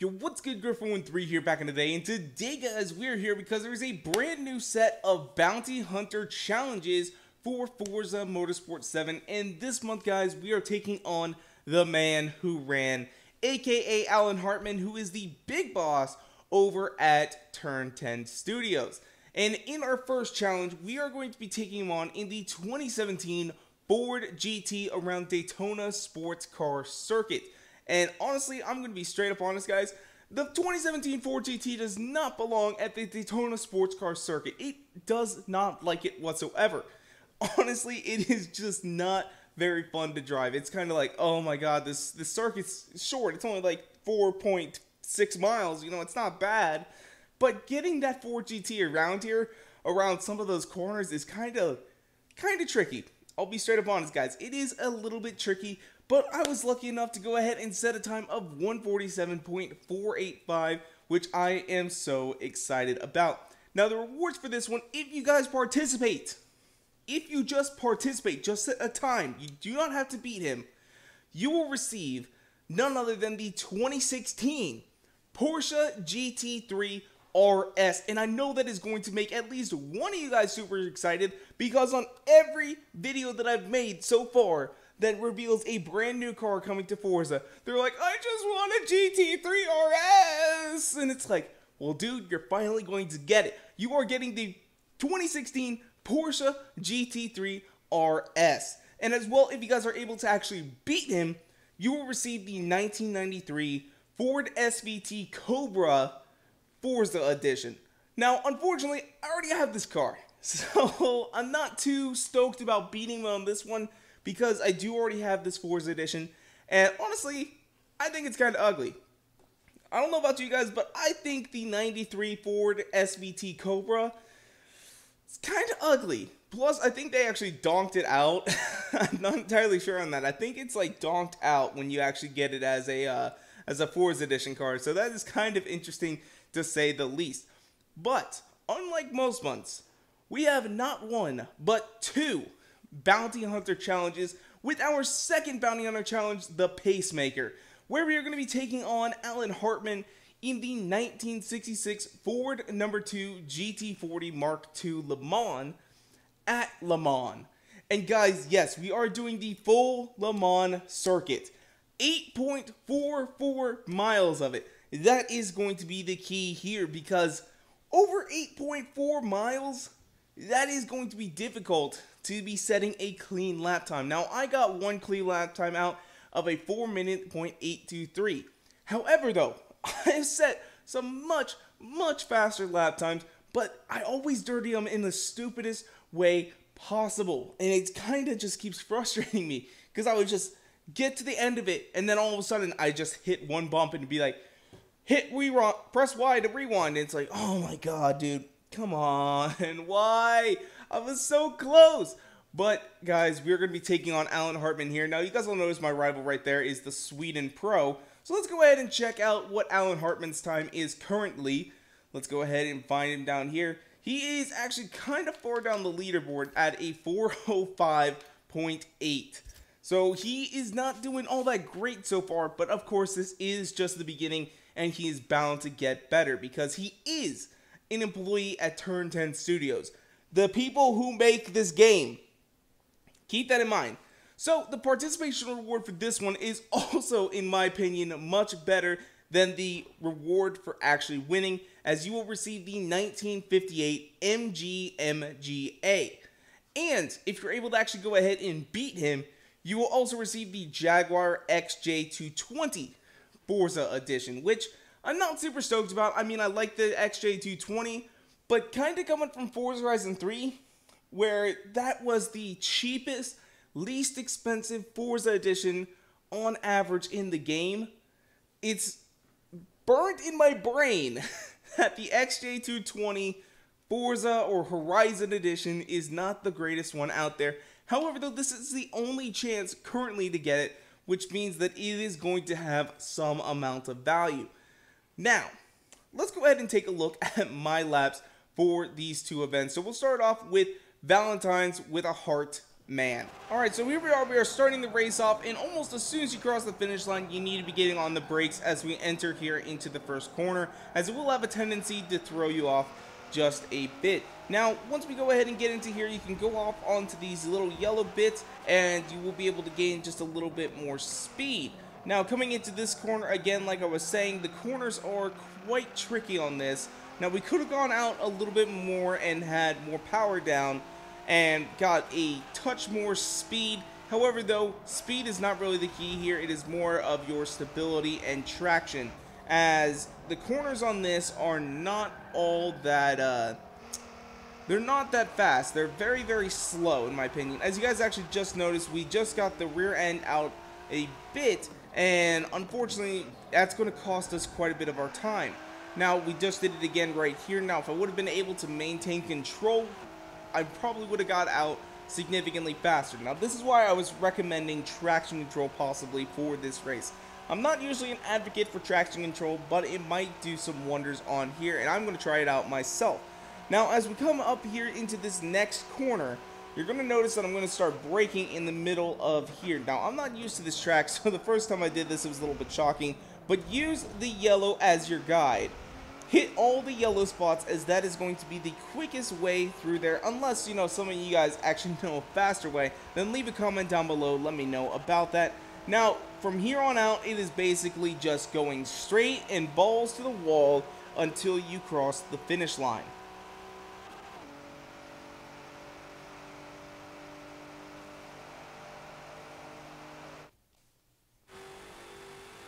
Yo, what's good, Griffin13 here back in the day, and today guys, we're here because there's a brand new set of Bounty Hunter challenges for Forza Motorsport 7, and this month guys, we are taking on the man who ran, aka Alan Hartman, who is the big boss over at Turn 10 Studios. And in our first challenge, we are going to be taking him on in the 2017 Ford GT around Daytona Sports Car Circuit. And honestly, I'm going to be straight up honest, guys. The 2017 Ford GT does not belong at the Daytona Sports Car Circuit. It does not like it whatsoever. Honestly, it is just not very fun to drive. It's kind of like, oh my god, this circuit's short. It's only like 4.6 miles. You know, it's not bad. But getting that Ford GT around here, around some of those corners, is kind of tricky. I'll be straight up honest, guys. It is a little bit tricky. But I was lucky enough to go ahead and set a time of 1:47.485, which I am so excited about. Now, the rewards for this one, if you guys participate, if you just participate, just set a time, you do not have to beat him, you will receive none other than the 2016 Porsche GT3 RS. And I know that is going to make at least one of you guys super excited, because on every video that I've made so far that reveals a brand new car coming to Forza, they're like, I just want a GT3 RS! And it's like, well dude, you're finally going to get it. You are getting the 2016 Porsche GT3 RS. And as well, if you guys are able to actually beat him, you will receive the 1993 Ford SVT Cobra Forza Edition. Now, unfortunately, I already have this car, so I'm not too stoked about beating him on this one, because I do already have this Forza Edition, and honestly, I think it's kind of ugly. I don't know about you guys, but I think the 93 Ford SVT Cobra is kind of ugly. Plus, I think they actually donked it out. I'm not entirely sure on that. I think it's like donked out when you actually get it as a Forza Edition car, so that is kind of interesting to say the least. But unlike most months, we have not one, but two Bounty Hunter challenges, with our second Bounty Hunter challenge, the Pacemaker, where we are going to be taking on Alan Hartman in the 1966 Ford No. 2 GT40 Mark II Le Mans at Le Mans. And guys, yes, we are doing the full Le Mans circuit. 8.44 miles of it. That is going to be the key here, because over 8.4 miles, that is going to be difficult to be setting a clean lap time. Now, I got one clean lap time out of a 4:08.23. However, though, I have set some much faster lap times, but I always dirty them in the stupidest way possible. And it kind of just keeps frustrating me, because I would just get to the end of it, and then all of a sudden, I just hit one bump and be like, hit rewind, press Y to rewind. And it's like, oh my god, dude. Come on, why? I was so close. But guys, we're going to be taking on Alan Hartman here. Now, you guys will notice my rival right there is the Sweden Pro. So let's go ahead and check out what Alan Hartman's time is currently. Let's go ahead and find him down here. He is actually kind of far down the leaderboard at a 4:05.8. So he is not doing all that great so far, but of course this is just the beginning, and he is bound to get better, because he is an employee at Turn 10 Studios, the people who make this game. Keep that in mind. So the participation reward for this one is also, in my opinion, much better than the reward for actually winning, as you will receive the 1958 MGMGA. And if you're able to actually go ahead and beat him, you will also receive the Jaguar XJ220 Forza Edition, which I'm not super stoked about. I mean, I like the XJ220, but kind of coming from Forza Horizon 3, where that was the cheapest, least expensive Forza Edition on average in the game, it's burned in my brain that the XJ220 Forza or Horizon Edition is not the greatest one out there. However, though, this is the only chance currently to get it, which means that it is going to have some amount of value. Now, let's go ahead and take a look at my laps for these two events. So we'll start off with Valentine's with a heart man. Alright, so here we are starting the race off, and almost as soon as you cross the finish line, you need to be getting on the brakes as we enter here into the first corner, as it will have a tendency to throw you off just a bit. Now, once we go ahead and get into here, you can go off onto these little yellow bits, and you will be able to gain just a little bit more speed. Now, coming into this corner, again, like I was saying, the corners are quite tricky on this. Now, we could have gone out a little bit more and had more power down, and got a touch more speed. However, though, speed is not really the key here. It is more of your stability and traction, as the corners on this are not all that they're not that fast. They're very, very slow in my opinion. As you guys actually just noticed, we just got the rear end out a bit, and unfortunately that's going to cost us quite a bit of our time. Now, we just did it again right here. Now, if I would have been able to maintain control, I probably would have got out significantly faster. Now, this is why I was recommending traction control possibly for this race. I'm not usually an advocate for traction control, but it might do some wonders on here, and I'm going to try it out myself. Now, as we come up here into this next corner, you're going to notice that I'm going to start braking in the middle of here. Now, I'm not used to this track, so the first time I did this, it was a little bit shocking, but use the yellow as your guide. Hit all the yellow spots, as that is going to be the quickest way through there. Unless, you know, some of you guys actually know a faster way, then leave a comment down below, let me know about that. Now, from here on out, it is basically just going straight and balls to the wall until you cross the finish line.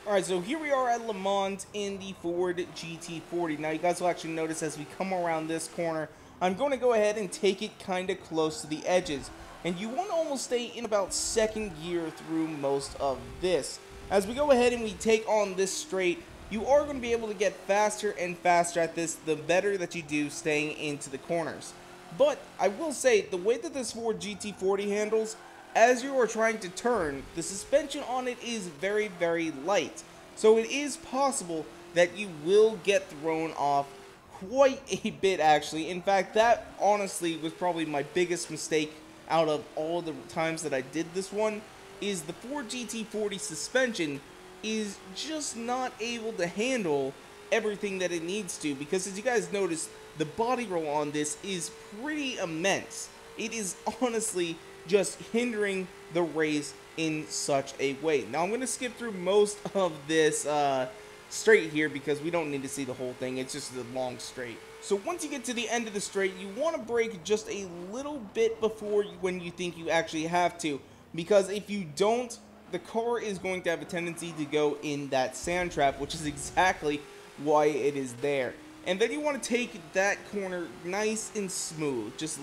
Alright, so here we are at Le Mans in the Ford GT40. Now, you guys will actually notice as we come around this corner, I'm going to go ahead and take it kind of close to the edges. And you want to almost stay in about second gear through most of this. As we go ahead and we take on this straight, you are going to be able to get faster and faster at this, the better that you do staying into the corners. But I will say, the way that this Ford GT40 handles, as you are trying to turn, the suspension on it is very, very light. So it is possible that you will get thrown off quite a bit, actually. In fact, that honestly was probably my biggest mistake out of all the times that I did this one, is the Ford GT40 suspension is just not able to handle everything that it needs to, because as you guys notice, the body roll on this is pretty immense. It is honestly just hindering the race in such a way. Now, I'm going to skip through most of this straight here because we don't need to see the whole thing. It's just a long straight. So once you get to the end of the straight, you want to brake just a little bit before when you think you actually have to, because if you don't, the car is going to have a tendency to go in that sand trap, which is exactly why it is there. And then you want to take that corner nice and smooth. Just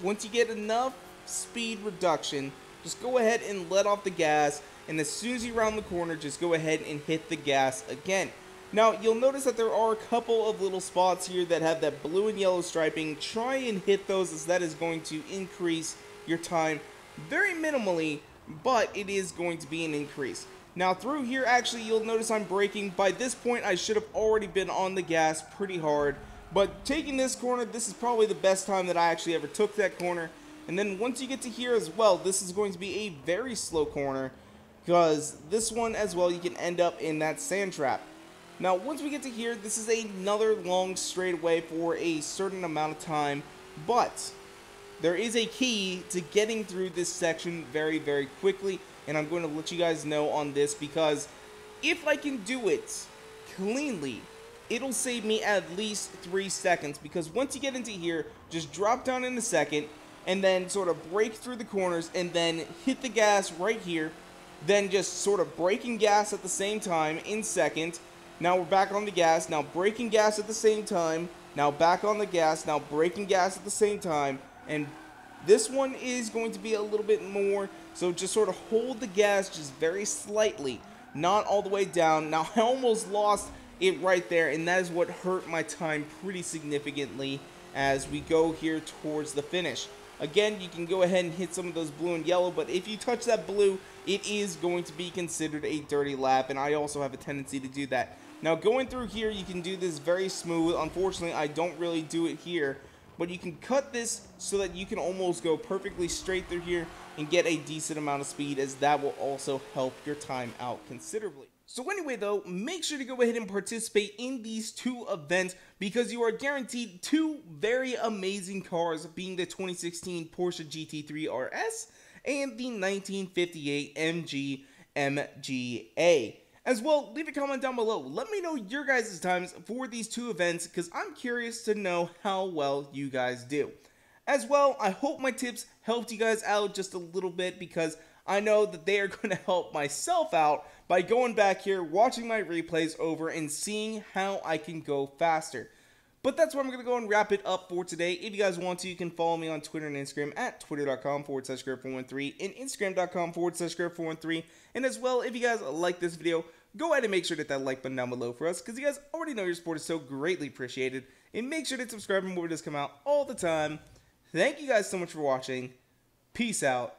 once you get enough speed reduction, just go ahead and let off the gas, and as soon as you round the corner, just go ahead and hit the gas again. Now, you'll notice that there are a couple of little spots here that have that blue and yellow striping. Try and hit those, as that is going to increase your time very minimally, but it is going to be an increase. Now, through here, actually, you'll notice I'm braking. By this point, I should have already been on the gas pretty hard, but taking this corner, this is probably the best time that I actually ever took that corner. And then once you get to here as well, this is going to be a very slow corner, because this one as well, you can end up in that sand trap. Now, once we get to here, this is another long straightaway for a certain amount of time, but there is a key to getting through this section very, very quickly, and I'm going to let you guys know on this, because if I can do it cleanly, it'll save me at least 3 seconds, because once you get into here, just drop down in a second, and then sort of brake through the corners, and then hit the gas right here, then just sort of braking gas at the same time in second. Now we're back on the gas, now braking gas at the same time, now back on the gas, now braking gas at the same time, and this one is going to be a little bit more, so just sort of hold the gas just very slightly, not all the way down. Now I almost lost it right there, and that is what hurt my time pretty significantly as we go here towards the finish. Again, you can go ahead and hit some of those blue and yellow, but if you touch that blue, it is going to be considered a dirty lap, and I also have a tendency to do that. Now, going through here, you can do this very smooth. Unfortunately, I don't really do it here, but you can cut this so that you can almost go perfectly straight through here and get a decent amount of speed, as that will also help your time out considerably. So anyway though, make sure to go ahead and participate in these two events because you are guaranteed two very amazing cars, being the 2016 Porsche GT3 RS and the 1958 MG MGA. As well, leave a comment down below. Let me know your guys' times for these two events because I'm curious to know how well you guys do. As well, I hope my tips helped you guys out just a little bit because I know that they are going to help myself out by going back here, watching my replays over, and seeing how I can go faster. But that's where I'm going to go and wrap it up for today. If you guys want to, you can follow me on Twitter and Instagram at twitter.com/Greg413 and Instagram.com/Greg413. And as well, if you guys like this video, go ahead and make sure to hit that like button down below for us because you guys already know your support is so greatly appreciated. And make sure to subscribe and more videos come out all the time. Thank you guys so much for watching. Peace out.